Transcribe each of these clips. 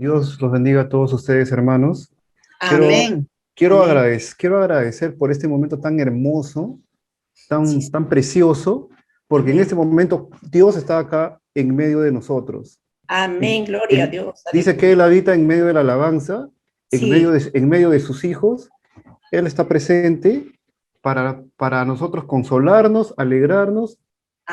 Dios los bendiga a todos ustedes, hermanos. Quiero, Amén. quiero Amén. agradecer por este momento tan hermoso, Sí, tan precioso, porque en amén. este momento Dios está acá en medio de nosotros. Amén. En- Gloria a en- Dios. Dice que Él Aleluya. habita en medio de la alabanza, Sí. en medio de sus hijos. Él está presente para nosotros consolarnos, alegrarnos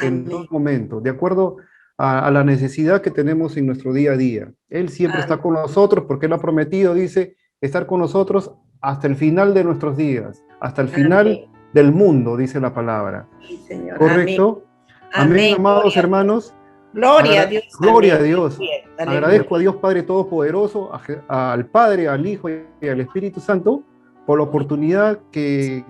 en todo Amén. momento, de acuerdo a la necesidad que tenemos en nuestro día a día. Él siempre está Amén. con nosotros porque Él ha prometido, dice, estar con nosotros hasta el final de nuestros días, hasta el final Amén. del mundo, dice la palabra. Sí, Señor. Amén. ¿Correcto? Amén, Amén. amados Gloria a Dios. hermanos. Gloria a Dios. Gloria a Amén. Dios. Aleluya. Agradezco a Aleluya. Dios Padre Todopoderoso, al Padre, al Hijo y al Espíritu Santo por la oportunidad que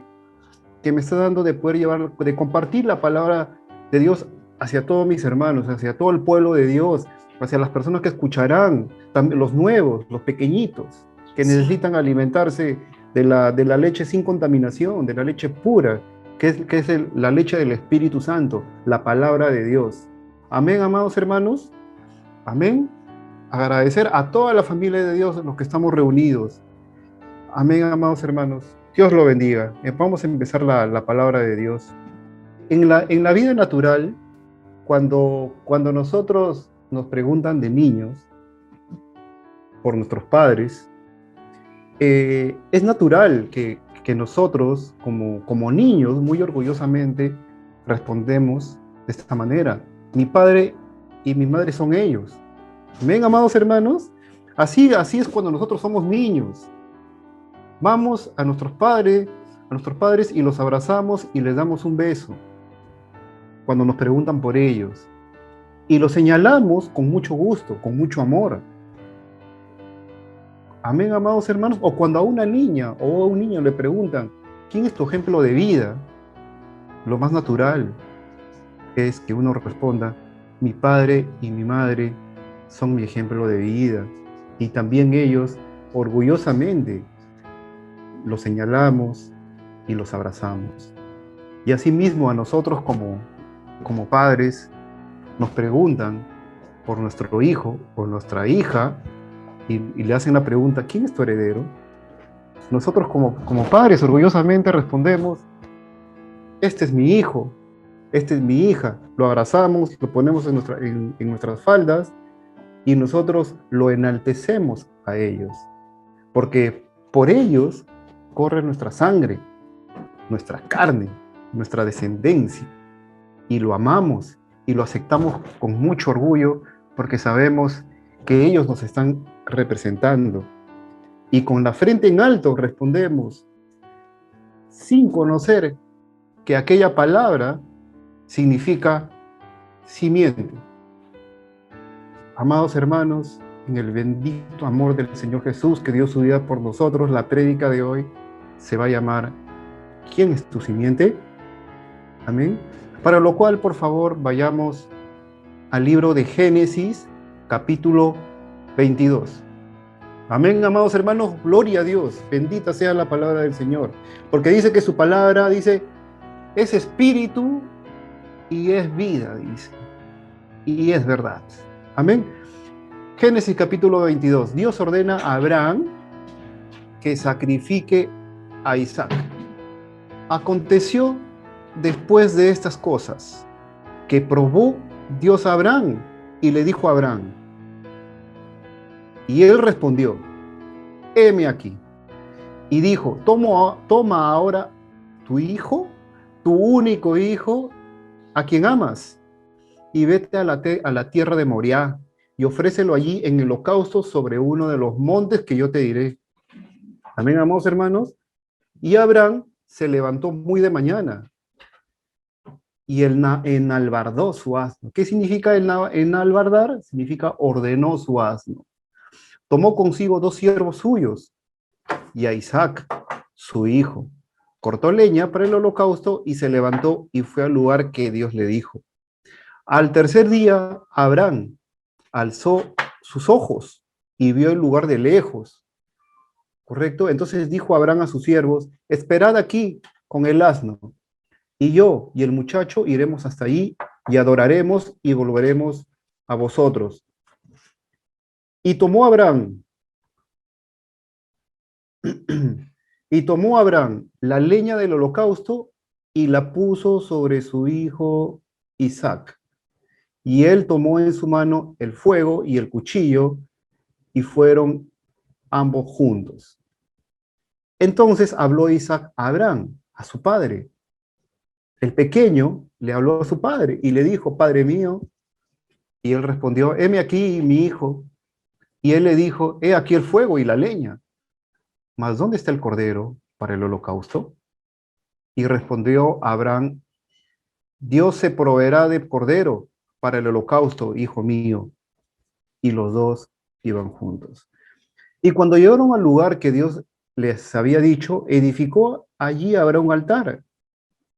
me está dando de poder llevar, de compartir la palabra de Dios hacia todos mis hermanos, hacia todo el pueblo de Dios, hacia las personas que escucharán, también los nuevos, los pequeñitos, que Sí. necesitan alimentarse de la leche sin contaminación, de la leche pura, que es la leche del Espíritu Santo, la palabra de Dios. Amén, amados hermanos. Amén. Agradecer a toda la familia de Dios, los que estamos reunidos. Amén, amados hermanos. Dios lo bendiga. Vamos a empezar la palabra de Dios. En la vida natural, cuando nosotros nos preguntan de niños por nuestros padres, es natural que nosotros, como niños, muy orgullosamente, respondemos de esta manera. Mi padre y mi madre son ellos. Amén, amados hermanos. Así es cuando nosotros somos niños. Vamos a nuestros padres y los abrazamos y les damos un beso cuando nos preguntan por ellos. Y los señalamos con mucho gusto, con mucho amor. Amén, amados hermanos. O cuando a una niña o a un niño le preguntan, ¿quién es tu ejemplo de vida? Lo más natural es que uno responda, mi padre y mi madre son mi ejemplo de vida. Y también ellos, orgullosamente, los señalamos y los abrazamos. Y asimismo a nosotros como padres nos preguntan por nuestro hijo o nuestra hija y le hacen la pregunta, ¿quién es tu heredero? Nosotros como padres orgullosamente respondemos, este es mi hijo, esta es mi hija. Lo abrazamos, lo ponemos en nuestras faldas y nosotros lo enaltecemos a ellos, porque por ellos corre nuestra sangre, nuestra carne, nuestra descendencia. Y lo amamos y lo aceptamos con mucho orgullo porque sabemos que ellos nos están representando. Y con la frente en alto respondemos, sin conocer que aquella palabra significa simiente. Amados hermanos, en el bendito amor del Señor Jesús que dio su vida por nosotros, la prédica de hoy se va a llamar ¿Quién es tu simiente? Amén. Para lo cual, por favor, vayamos al libro de Génesis, capítulo 22. Amén, amados hermanos, gloria a Dios, bendita sea la palabra del Señor, porque dice que su palabra, dice, es espíritu y es vida, dice, y es verdad. Amén. Génesis capítulo 22. Dios ordena a Abraham que sacrifique a Isaac. Aconteció después de estas cosas que probó Dios a Abraham y le dijo a Abraham, y él respondió, heme aquí. Y dijo, toma ahora tu hijo, tu único hijo, a quien amas, y vete a la tierra de Moriah, y ofrécelo allí en el holocausto sobre uno de los montes que yo te diré. Amén, amados hermanos. Y Abraham se levantó muy de mañana y enalbardó su asno. ¿Qué significa enalbardar? Significa ordenó su asno. Tomó consigo dos siervos suyos y a Isaac, su hijo. Cortó leña para el holocausto y se levantó y fue al lugar que Dios le dijo. Al tercer día, Abraham alzó sus ojos y vio el lugar de lejos. ¿Correcto? Entonces dijo Abraham a sus siervos, esperad aquí con el asno, y yo y el muchacho iremos hasta allí y adoraremos y volveremos a vosotros. Y tomó Abraham, y tomó Abraham la leña del holocausto y la puso sobre su hijo Isaac. Y él tomó en su mano el fuego y el cuchillo, y fueron ambos juntos. Entonces habló Isaac a Abraham, a su padre. El pequeño le habló a su padre y le dijo, Padre mío. Y él respondió, heme aquí, mi hijo. Y él le dijo, he aquí el fuego y la leña. Mas ¿dónde está el cordero para el holocausto? Y respondió Abraham, Dios se proveerá de cordero para el holocausto, hijo mío. Y los dos iban juntos. Y cuando llegaron al lugar que Dios les había dicho, edificó allí Abraham un altar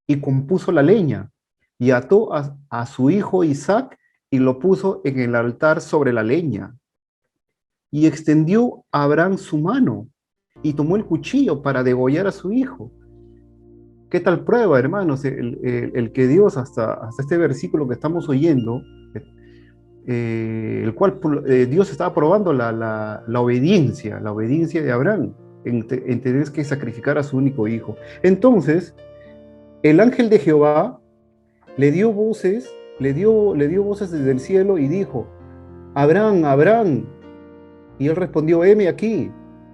y compuso la leña y ató a su hijo Isaac y lo puso en el altar sobre la leña. Y extendió a Abraham su mano y tomó el cuchillo para degollar a su hijo. ¿Qué tal prueba, hermanos? El que Dios, hasta este versículo que estamos oyendo, el cual Dios estaba probando la obediencia de Abraham, en tener que sacrificar a su único hijo. Entonces, el ángel de Jehová le dio voces desde el cielo y dijo, Abraham, Abraham. Y él respondió, heme aquí.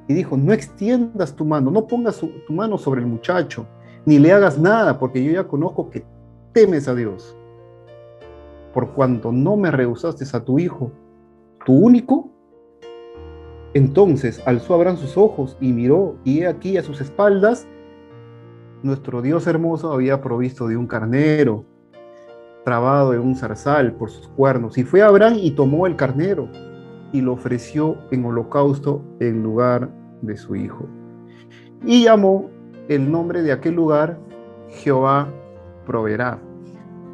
Y dijo, no extiendas tu mano, no pongas tu mano sobre el muchacho, ni le hagas nada, porque yo ya conozco que temes a Dios. Por cuanto no me rehusaste a tu hijo, tu único. Entonces alzó Abraham sus ojos y miró, y he aquí a sus espaldas, nuestro Dios hermoso había provisto de un carnero, trabado en un zarzal por sus cuernos. Y fue Abraham y tomó el carnero, y lo ofreció en holocausto en lugar de su hijo. Y llamó el nombre de aquel lugar, Jehová proveerá.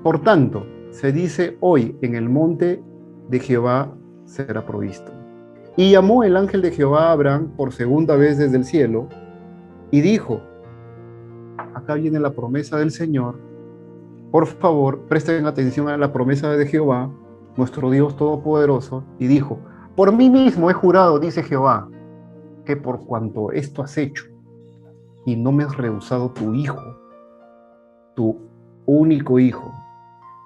Por tanto, se dice hoy, en el monte de Jehová será provisto. Y llamó el ángel de Jehová a Abraham por segunda vez desde el cielo, y dijo, acá viene la promesa del Señor, por favor, presten atención a la promesa de Jehová, nuestro Dios Todopoderoso, y dijo, por mí mismo he jurado, dice Jehová, que por cuanto esto has hecho, y no me has rehusado tu hijo, tu único hijo,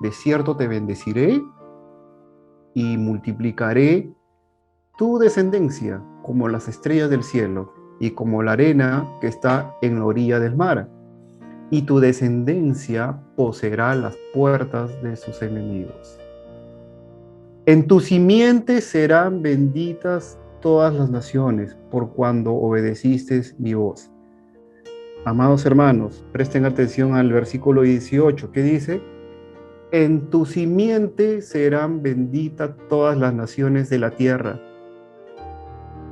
de cierto te bendeciré y multiplicaré tu descendencia como las estrellas del cielo y como la arena que está en la orilla del mar. Y tu descendencia poseerá las puertas de sus enemigos. En tu simiente serán benditas todas las naciones, por cuando obedeciste mi voz. Amados hermanos, presten atención al versículo 18, que dice, en tu simiente serán benditas todas las naciones de la tierra.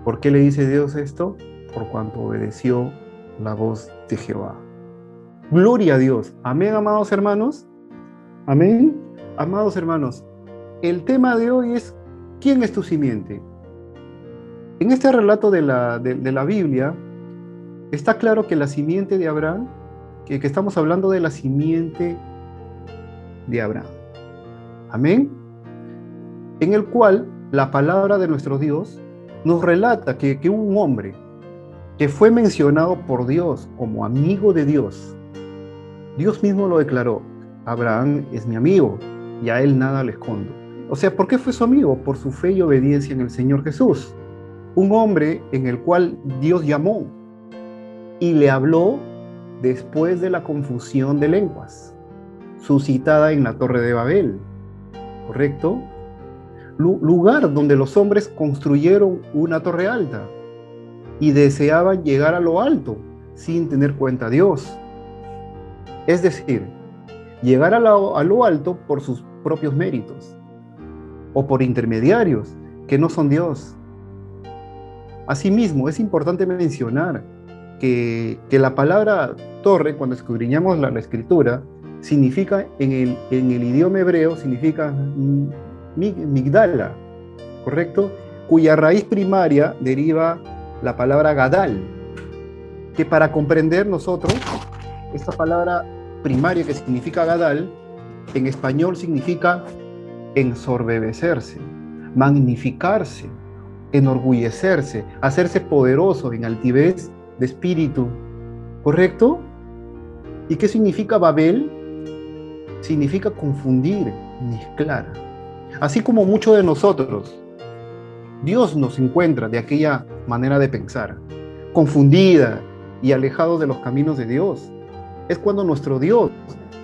¿Por qué le dice Dios esto? Por cuanto obedeció la voz de Jehová. Gloria a Dios. Amén, amados hermanos. Amén. Amados hermanos, el tema de hoy es, ¿quién es tu simiente? En este relato de la Biblia, está claro que la simiente de Abraham, que estamos hablando de la simiente de Abraham. Amén. En el cual la palabra de nuestro Dios nos relata que un hombre que fue mencionado por Dios como amigo de Dios, Dios mismo lo declaró, Abraham es mi amigo y a él nada le escondo. O sea, ¿por qué fue su amigo? Por su fe y obediencia en el Señor Jesús. Un hombre en el cual Dios llamó y le habló después de la confusión de lenguas, suscitada en la Torre de Babel, ¿correcto? Lugar donde los hombres construyeron una torre alta y deseaban llegar a lo alto sin tener cuenta a Dios. Es decir, llegar a lo alto por sus propios méritos o por intermediarios que no son Dios. Asimismo, es importante mencionar que la palabra torre, cuando escudriñamos la escritura, significa en el idioma hebreo, significa migdala, ¿correcto? Cuya raíz primaria deriva la palabra gadal, que para comprender nosotros, esta palabra primaria que significa gadal, en español significa ensorbebecerse, magnificarse enorgullecerse, hacerse poderoso en altivez de espíritu, ¿correcto? ¿Y qué significa Babel? Significa confundir, mezclar. Así como muchos de nosotros, Dios nos encuentra de aquella manera de pensar, confundida y alejados de los caminos de Dios. Es cuando nuestro Dios,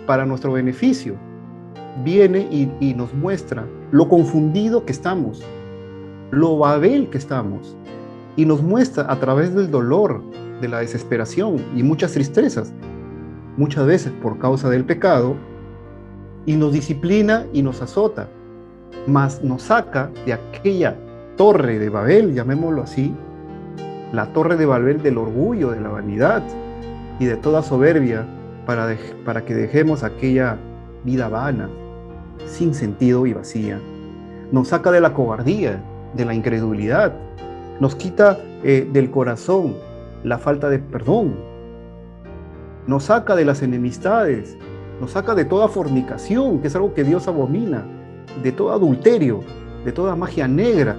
para nuestro beneficio, viene y nos muestra lo confundido que estamos, lo Babel que estamos, y nos muestra a través del dolor, de la desesperación y muchas tristezas, muchas veces por causa del pecado, y nos disciplina y nos azota, mas nos saca de aquella torre de Babel, llamémoslo así, la torre de Babel del orgullo, de la vanidad y de toda soberbia, para que dejemos aquella vida vana, sin sentido y vacía. Nos saca de la cobardía, de la incredulidad, nos quita del corazón la falta de perdón, nos saca de las enemistades, nos saca de toda fornicación, que es algo que Dios abomina, de todo adulterio, de toda magia negra,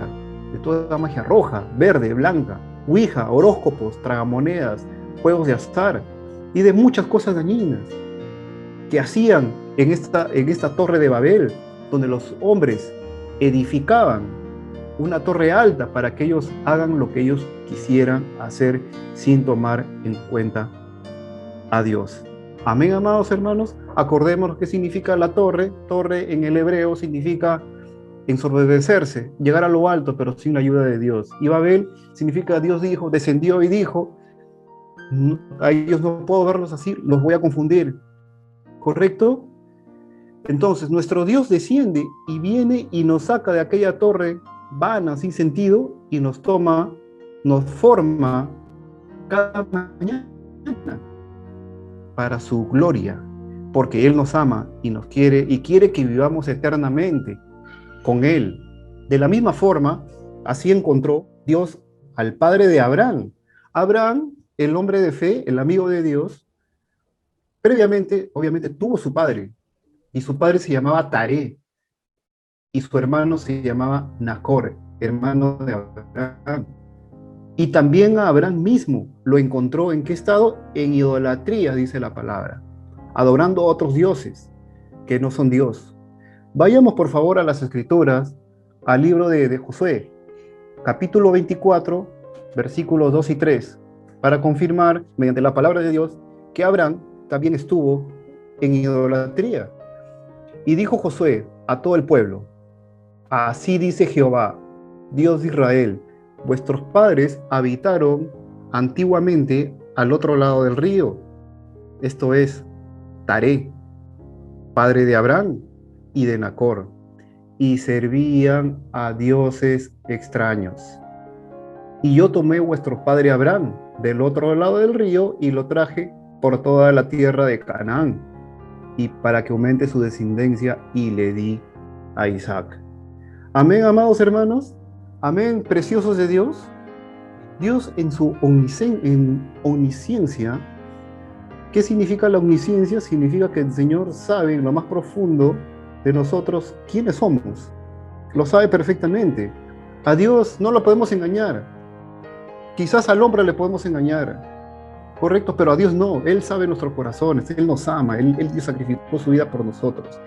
de toda magia roja, verde, blanca, ouija, horóscopos, tragamonedas, juegos de azar y de muchas cosas dañinas que hacían en esta torre de Babel, donde los hombres edificaban una torre alta para que ellos hagan lo que ellos quisieran hacer sin tomar en cuenta a Dios. Amén, amados hermanos. Acordémonos qué significa la torre. Torre en el hebreo significa ensordecerse, llegar a lo alto, pero sin la ayuda de Dios. Y Babel significa Dios dijo, descendió y dijo, a ellos no puedo verlos así, los voy a confundir. ¿Correcto? Entonces, nuestro Dios desciende y viene y nos saca de aquella torre vana, sin sentido, y nos toma, nos forma cada mañana para su gloria, porque Él nos ama y nos quiere, y quiere que vivamos eternamente con Él. De la misma forma, así encontró Dios al padre de Abraham. Abraham, el hombre de fe, el amigo de Dios, previamente, obviamente, tuvo su padre, y su padre se llamaba Taré, y su hermano se llamaba Nacor, hermano de Abraham. Y también a Abraham mismo lo encontró ¿en qué estado? En idolatría, dice la palabra, adorando a otros dioses que no son Dios. Vayamos por favor a las Escrituras, al libro de Josué, capítulo 24, versículos 2 y 3, para confirmar, mediante la palabra de Dios, que Abraham también estuvo en idolatría. Y dijo Josué a todo el pueblo, así dice Jehová, Dios de Israel, vuestros padres habitaron antiguamente al otro lado del río, esto es, Taré, padre de Abraham y de Nacor, y servían a dioses extraños. Y yo tomé vuestro padre Abraham del otro lado del río y lo traje por toda la tierra de Canaán, y para que aumente su descendencia, y le di a Isaac. Amén, amados hermanos. Amén, preciosos de Dios. Dios en su omnisciencia. ¿Qué significa la omnisciencia? Significa que el Señor sabe en lo más profundo de nosotros quiénes somos. Lo sabe perfectamente. A Dios no lo podemos engañar. Quizás al hombre le podemos engañar. Correcto, pero a Dios no. Él sabe nuestros corazones. Él nos ama. Él sacrificó su vida por nosotros.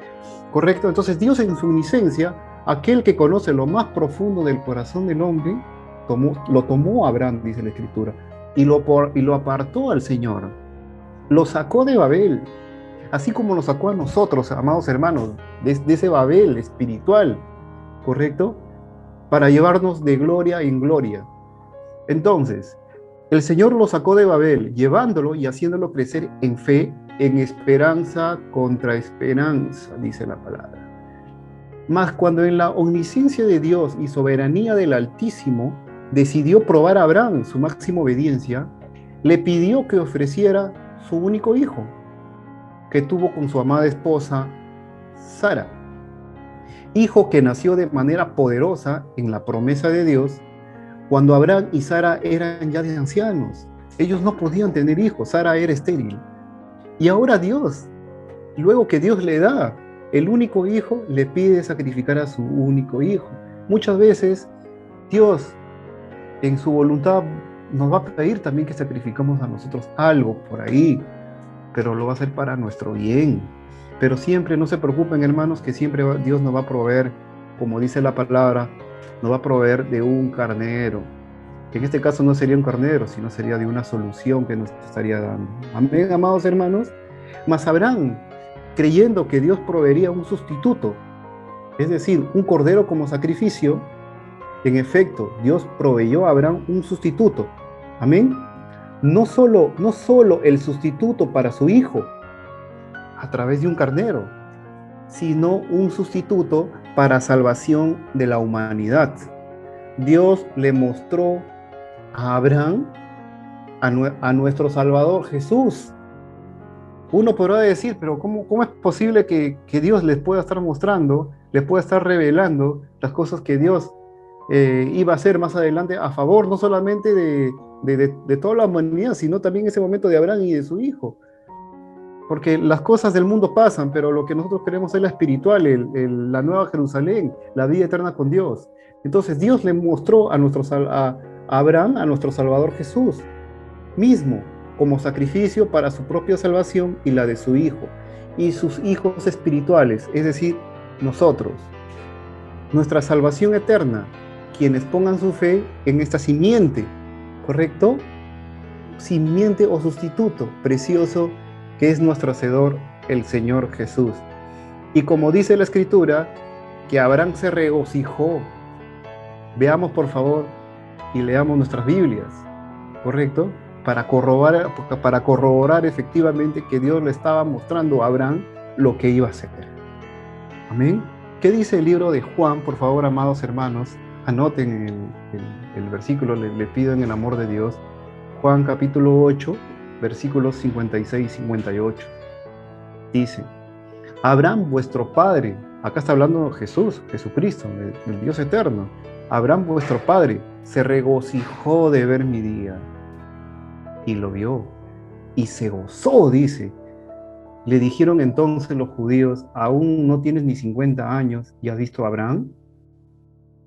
Correcto. Entonces Dios en su omnisciencia, aquel que conoce lo más profundo del corazón del hombre, lo tomó a Abraham, dice la Escritura, y lo apartó al Señor. Lo sacó de Babel, así como lo sacó a nosotros, amados hermanos, de ese Babel espiritual, ¿correcto? Para llevarnos de gloria en gloria. Entonces, el Señor lo sacó de Babel, llevándolo y haciéndolo crecer en fe, en esperanza contra esperanza, dice la palabra. Mas cuando en la omnisciencia de Dios y soberanía del Altísimo decidió probar a Abraham su máxima obediencia, le pidió que ofreciera su único hijo, que tuvo con su amada esposa, Sara. Hijo que nació de manera poderosa en la promesa de Dios, cuando Abraham y Sara eran ya de ancianos. Ellos no podían tener hijos, Sara era estéril. Y ahora Dios, luego que Dios le da el único hijo, le pide sacrificar a su único hijo. Muchas veces Dios en su voluntad nos va a pedir también que sacrificamos a nosotros algo por ahí, pero lo va a hacer para nuestro bien. Pero siempre, no se preocupen, hermanos, que siempre Dios nos va a proveer, como dice la palabra, nos va a proveer de un carnero, que en este caso no sería un carnero, sino sería de una solución que nos estaría dando. Amén, amados hermanos. Mas Abraham, creyendo que Dios proveería un sustituto, es decir, un cordero como sacrificio, en efecto, Dios proveyó a Abraham un sustituto. Amén. No solo el sustituto para su hijo a través de un carnero, sino un sustituto para salvación de la humanidad. Dios le mostró a Abraham a nuestro Salvador Jesús. Uno podrá decir, pero ¿cómo es posible que Dios les pueda estar mostrando, les pueda estar revelando las cosas que Dios iba a hacer más adelante a favor no solamente de toda la humanidad, sino también en ese momento de Abraham y de su hijo? Porque las cosas del mundo pasan, pero lo que nosotros queremos es la espiritual, la nueva Jerusalén, la vida eterna con Dios. Entonces Dios le mostró a Abraham, a nuestro Salvador Jesús mismo, como sacrificio para su propia salvación y la de su hijo, y sus hijos espirituales, es decir, nosotros. Nuestra salvación eterna, quienes pongan su fe en esta simiente, ¿correcto? Simiente o sustituto precioso que es nuestro Hacedor, el Señor Jesús. Y como dice la Escritura, que Abraham se regocijó. Veamos por favor y leamos nuestras Biblias, ¿correcto? Para corroborar efectivamente que Dios le estaba mostrando a Abraham lo que iba a hacer. Amén. ¿Qué dice el libro de Juan? Por favor, amados hermanos, anoten el versículo, le pido en el amor de Dios. Juan capítulo 8, versículos 56 y 58. Dice, Abraham vuestro padre, acá está hablando Jesús, Jesucristo, el Dios eterno. Abraham vuestro padre se regocijó de ver mi día y lo vio y se gozó, dice. Le dijeron entonces los judíos, ¿aún no tienes ni 50 años y has visto a Abraham?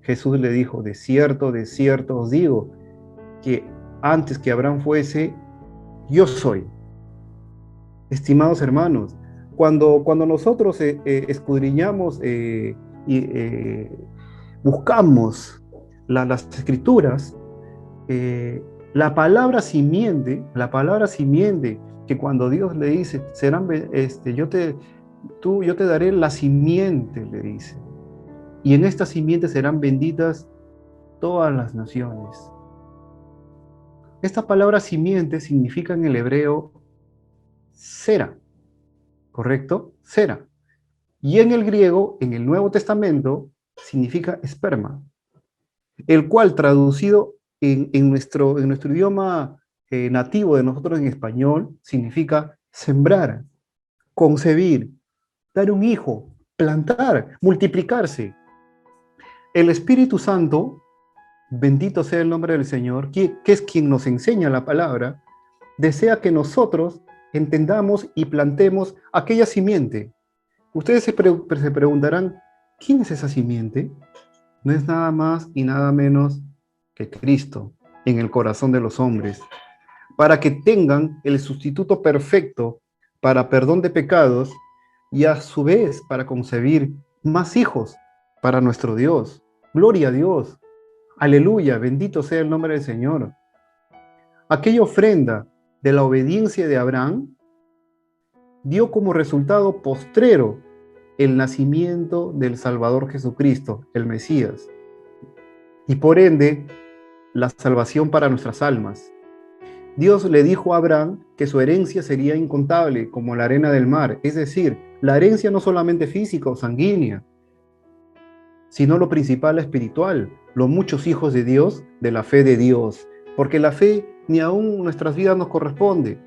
Jesús le dijo, de cierto os digo, que antes que Abraham fuese, yo soy. Estimados hermanos, cuando nosotros escudriñamos y buscamos las escrituras, la palabra simiente, que cuando Dios le dice, yo te daré la simiente, le dice, y en esta simiente serán benditas todas las naciones. Esta palabra simiente significa en el hebreo cera, ¿correcto? Cera. Y en el griego, en el Nuevo Testamento, significa esperma, el cual traducido en nuestro idioma nativo de nosotros en español, significa sembrar, concebir, dar un hijo, plantar, multiplicarse. El Espíritu Santo, bendito sea el nombre del Señor, que es quien nos enseña la palabra, desea que nosotros entendamos y plantemos aquella simiente. Ustedes se preguntarán, ¿quién es esa simiente? No es nada más y nada menos que Cristo en el corazón de los hombres, para que tengan el sustituto perfecto para perdón de pecados y a su vez para concebir más hijos para nuestro Dios. Gloria a Dios. Aleluya, bendito sea el nombre del Señor. Aquella ofrenda de la obediencia de Abraham dio como resultado postrero el nacimiento del Salvador Jesucristo, el Mesías, y por ende la salvación para nuestras almas. Dios le dijo a Abraham que su herencia sería incontable como la arena del mar, es decir, la herencia no solamente física o sanguínea, sino lo principal espiritual, los muchos hijos de Dios, de la fe de Dios, porque la fe ni aún nuestras vidas nos corresponde.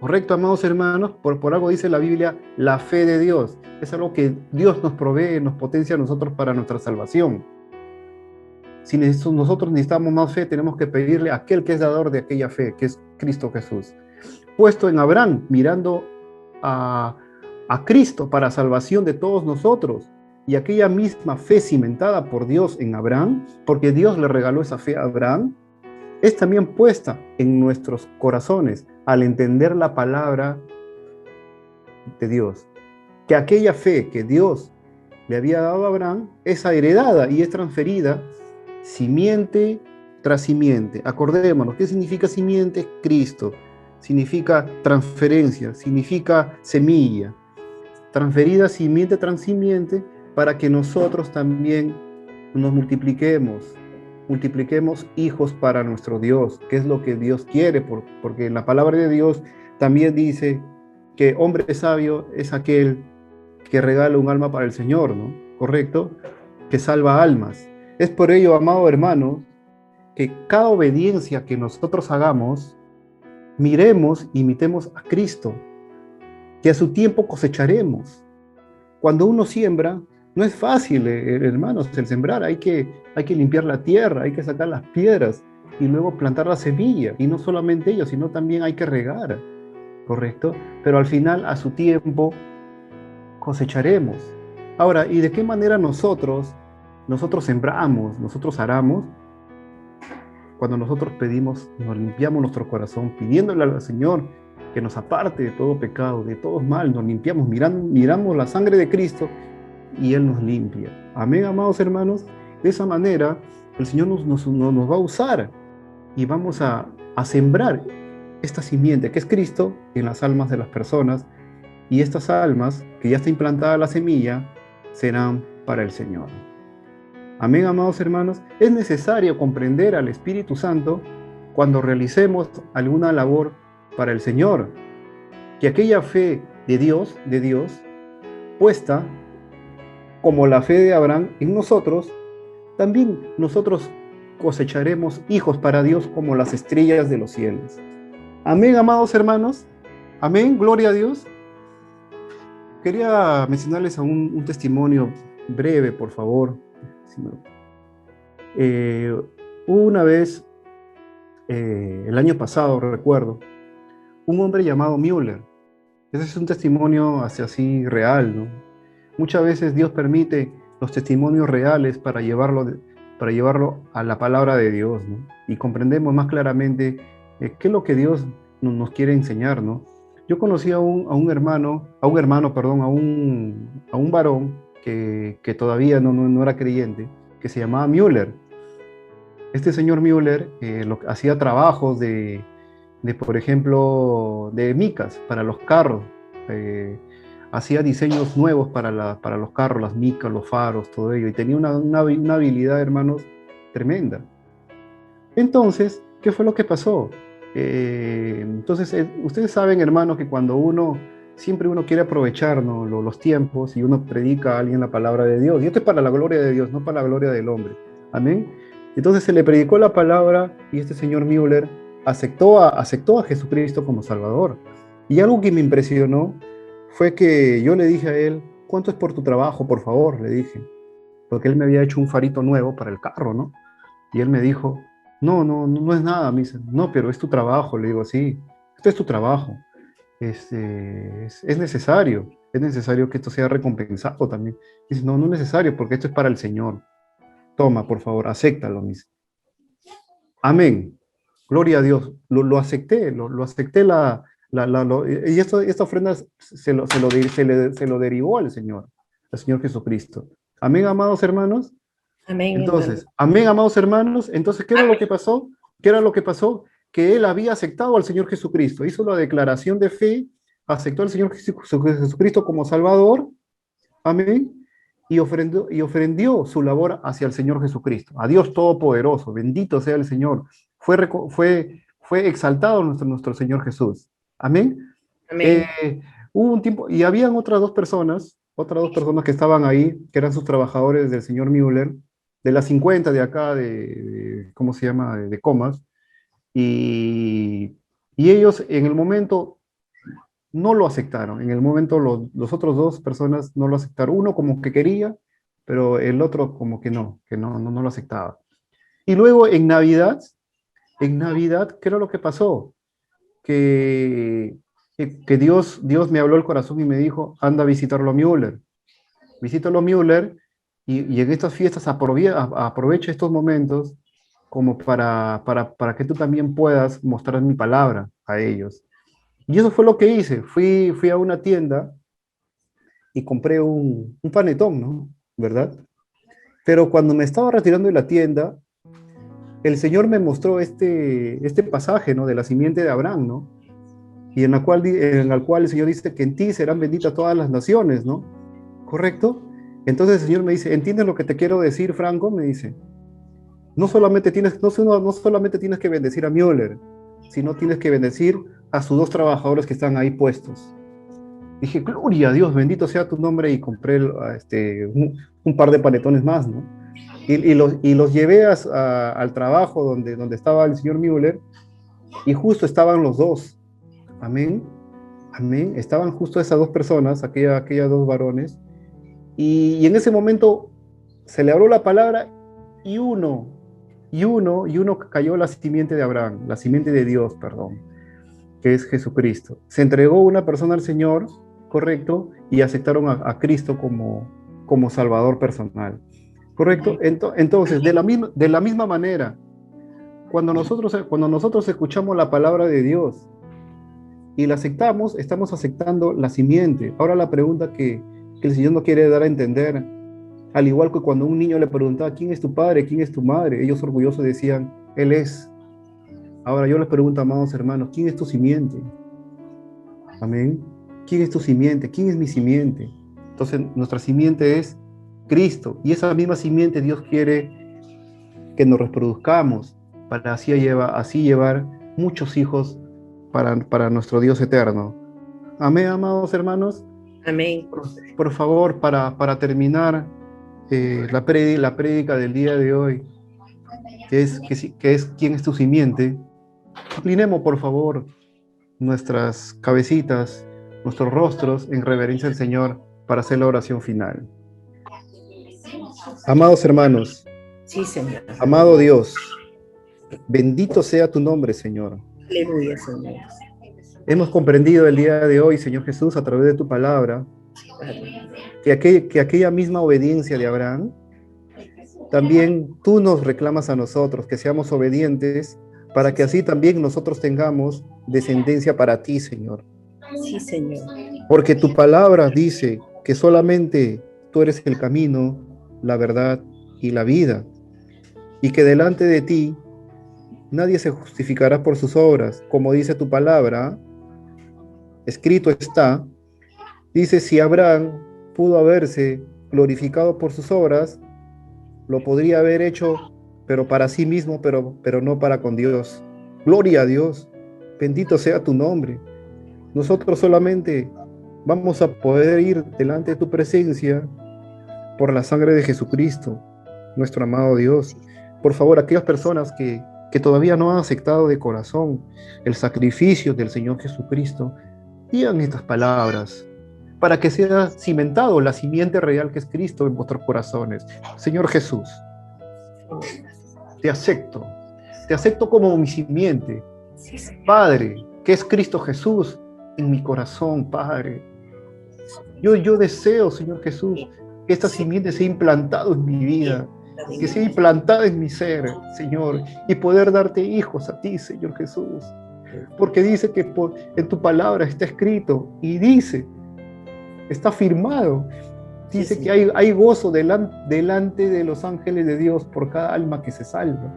¿Correcto, amados hermanos? Por algo dice la Biblia, la fe de Dios. Es algo que Dios nos provee, nos potencia a nosotros para nuestra salvación. Si nosotros necesitamos más fe, tenemos que pedirle a aquel que es dador de aquella fe, que es Cristo Jesús. Puesto en Abraham, mirando a Cristo para salvación de todos nosotros, y aquella misma fe cimentada por Dios en Abraham, porque Dios le regaló esa fe a Abraham, es también puesta en nuestros corazones al entender la palabra de Dios. Que aquella fe que Dios le había dado a Abraham es heredada y es transferida simiente tras simiente. Acordémonos, ¿qué significa simiente? Cristo. Significa transferencia, significa semilla. Transferida simiente tras simiente para que nosotros también nos multipliquemos hijos para nuestro Dios, que es lo que Dios quiere, porque la palabra de Dios también dice que hombre sabio es aquel que regala un alma para el Señor, ¿no? ¿Correcto? Que salva almas. Es por ello, amado hermano, que cada obediencia que nosotros hagamos, miremos, imitemos a Cristo, que a su tiempo cosecharemos. Cuando uno siembra, no es fácil, hermanos, el sembrar, hay que limpiar la tierra, hay que sacar las piedras y luego plantar la semilla, y no solamente ello, sino también hay que regar, ¿correcto? Pero al final, a su tiempo, cosecharemos. Ahora, ¿y de qué manera nosotros sembramos, nosotros aramos? Cuando nosotros pedimos, nos limpiamos nuestro corazón, pidiéndole al Señor que nos aparte de todo pecado, de todo mal, nos limpiamos, miramos la sangre de Cristo y Él nos limpia. Amén, amados hermanos. De esa manera, el Señor nos va a usar y vamos a sembrar esta simiente que es Cristo en las almas de las personas, y estas almas, que ya está implantada la semilla, serán para el Señor. Amén, amados hermanos. Es necesario comprender al Espíritu Santo cuando realicemos alguna labor para el Señor, que aquella fe de Dios, puesta como la fe de Abraham en nosotros, también nosotros cosecharemos hijos para Dios como las estrellas de los cielos. Amén, amados hermanos. Amén, gloria a Dios. Quería mencionarles a un testimonio breve, por favor. Una vez, el año pasado, recuerdo, un hombre llamado Müller. Ese es un testimonio así real, ¿no? Muchas veces Dios permite los testimonios reales para llevarlo a la palabra de Dios, ¿no? Y comprendemos más claramente qué es lo que Dios nos quiere enseñar, ¿no? Yo conocí a un varón que todavía no era creyente, que se llamaba Müller. Este señor Müller hacía trabajos por ejemplo, de micas para los carros. Hacía diseños nuevos para los carros, las micas, los faros, todo ello. Y tenía una habilidad, hermanos, tremenda. Entonces, ¿qué fue lo que pasó? Ustedes saben, hermanos, que cuando siempre uno quiere aprovechar, ¿no?, los tiempos, y uno predica a alguien la palabra de Dios. Y esto es para la gloria de Dios, no para la gloria del hombre. Amén. Entonces se le predicó la palabra y este señor Müller aceptó a Jesucristo como Salvador. Y algo que me impresionó fue que yo le dije a él: ¿cuánto es por tu trabajo, por favor? Le dije, porque él me había hecho un farito nuevo para el carro, ¿no? Y él me dijo: no es nada. Me dice: no, pero es tu trabajo. Le digo: sí, esto es tu trabajo. Es necesario que esto sea recompensado también. Dice: no es necesario, porque esto es para el Señor. Toma, por favor, acéptalo. Me dice. Amén. Gloria a Dios. Lo acepté, lo acepté y esta ofrenda se lo derivó al Señor Jesucristo. Amén, amados hermanos. Amén. Entonces, amén, amados hermanos. Entonces, ¿qué era lo que pasó? Que él había aceptado al Señor Jesucristo. Hizo la declaración de fe, aceptó al Señor Jesucristo como Salvador. Amén. Y ofrendió su labor hacia el Señor Jesucristo, a Dios Todopoderoso. Bendito sea el Señor. Fue exaltado nuestro Señor Jesús. Amén. Amén. Hubo un tiempo, y habían otras dos personas que estaban ahí, que eran sus trabajadores del señor Müller, de las 50 de acá, ¿cómo se llama?, de Comas, y ellos en el momento no lo aceptaron. En el momento los otros dos personas no lo aceptaron. Uno como que quería, pero el otro como que no lo aceptaba. Y luego en Navidad, ¿qué era lo que pasó? Que Dios me habló el corazón y me dijo: anda a visitarlo a Müller. Visítalo a Müller y en estas fiestas aprovecha estos momentos como para que tú también puedas mostrar mi palabra a ellos. Y eso fue lo que hice. Fui a una tienda y compré un panetón, ¿no? ¿Verdad? Pero cuando me estaba retirando de la tienda, el Señor me mostró este pasaje, ¿no? De la simiente de Abraham, ¿no? Y en el cual el Señor dice que en ti serán benditas todas las naciones, ¿no? ¿Correcto? Entonces el Señor me dice, ¿entiendes lo que te quiero decir, Franco? Me dice, no solamente tienes que bendecir a Müller, sino tienes que bendecir a sus dos trabajadores que están ahí puestos. Dije, gloria a Dios, bendito sea tu nombre, y compré un par de panetones más, ¿no? Y los llevé al trabajo donde estaba el señor Müller, y justo estaban los dos. Amén. Amén. Estaban justo esas dos personas, aquellas dos varones, y en ese momento se le habló la palabra, y uno cayó la simiente de Abraham, la simiente de Dios, perdón, que es Jesucristo. Se entregó una persona al Señor, correcto, y aceptaron a Cristo como Salvador personal, correcto. Entonces, de la misma manera, cuando nosotros escuchamos la palabra de Dios y la aceptamos, estamos aceptando la simiente. Ahora la pregunta que el Señor nos quiere dar a entender, al igual que cuando un niño le preguntaba, ¿quién es tu padre? ¿Quién es tu madre? Ellos orgullosos decían, Él es. Ahora yo les pregunto, amados hermanos, ¿quién es tu simiente? Amén. ¿Quién es tu simiente? ¿Quién es mi simiente? Entonces, nuestra simiente es Cristo. Y esa misma simiente Dios quiere que nos reproduzcamos para así llevar muchos hijos para nuestro Dios eterno. Amén, amados hermanos. Amén. Por favor, para terminar la prédica del día de hoy, que es ¿quién es tu simiente? Inclinemos, por favor, nuestras cabecitas, nuestros rostros en reverencia al Señor para hacer la oración final. Amados hermanos, sí, Señor. Amado Dios, bendito sea tu nombre, Señor. Aleluya, Señor. Hemos comprendido el día de hoy, Señor Jesús, a través de tu palabra, que aquella misma obediencia de Abraham, también tú nos reclamas a nosotros, que seamos obedientes, para que así también nosotros tengamos descendencia para ti, Señor. Sí, Señor. Porque tu palabra dice que solamente tú eres el camino, la verdad y la vida, y que delante de ti nadie se justificará por sus obras, como dice tu palabra, escrito está, dice, si Abraham pudo haberse glorificado por sus obras, lo podría haber hecho, pero para sí mismo, pero no para con Dios. Gloria a Dios, bendito sea tu nombre. Nosotros solamente vamos a poder ir delante de tu presencia por la sangre de Jesucristo, nuestro amado Dios. Por favor, aquellas personas que todavía no han aceptado de corazón el sacrificio del Señor Jesucristo, digan estas palabras para que sea cimentado la simiente real que es Cristo en vuestros corazones. Señor Jesús, te acepto como mi simiente. Padre, que es Cristo Jesús en mi corazón, Padre. Yo deseo, Señor Jesús, que esta simiente sea implantado en mi vida, que sea implantada en mi ser, Señor, y poder darte hijos a ti, Señor Jesús. Porque dice que en tu palabra está escrito y dice, está firmado, dice que hay gozo delante de los ángeles de Dios por cada alma que se salva.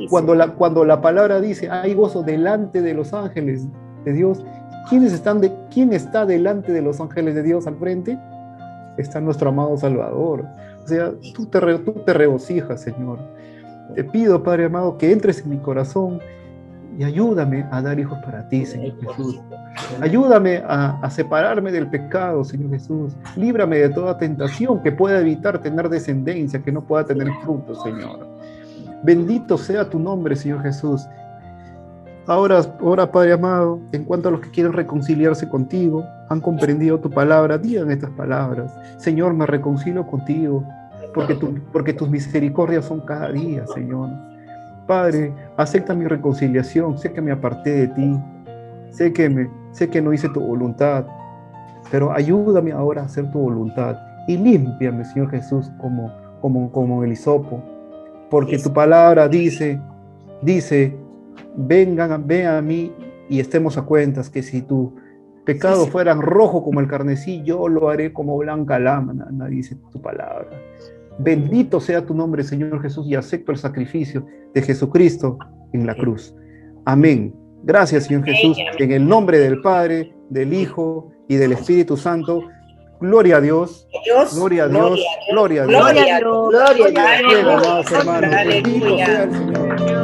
Cuando la palabra dice, hay gozo delante de los ángeles de Dios, ¿quién está delante de los ángeles de Dios al frente? Está nuestro amado Salvador. O sea, tú te regocijas, Señor. Te pido, Padre amado, que entres en mi corazón y ayúdame a dar hijos para ti, Señor Jesús. Ayúdame a separarme del pecado, Señor Jesús. Líbrame de toda tentación que pueda evitar tener descendencia, que no pueda tener fruto, Señor. Bendito sea tu nombre, Señor Jesús. Ahora, Padre amado, en cuanto a los que quieren reconciliarse contigo, han comprendido tu palabra, digan estas palabras. Señor, me reconcilio contigo, porque tus misericordias son cada día, Señor. Padre, acepta mi reconciliación, sé que me aparté de ti, sé que no hice tu voluntad, pero ayúdame ahora a hacer tu voluntad y límpiame, Señor Jesús, como el hisopo. porque tu palabra dice, vengan, ven a mí y estemos a cuentas, que si tu pecados fueran rojo como el carmesí, yo lo haré como blanca lámina, dice tu palabra. Bendito sea tu nombre, Señor Jesús, y acepto el sacrificio de Jesucristo en la cruz. Amén. Gracias, Señor Jesús, en el nombre del Padre, del Hijo y del Espíritu Santo. Gloria a Dios, gloria a Dios, gloria a Dios. Gloria a Dios. Bien, amados hermanos, bendito sea el Señor.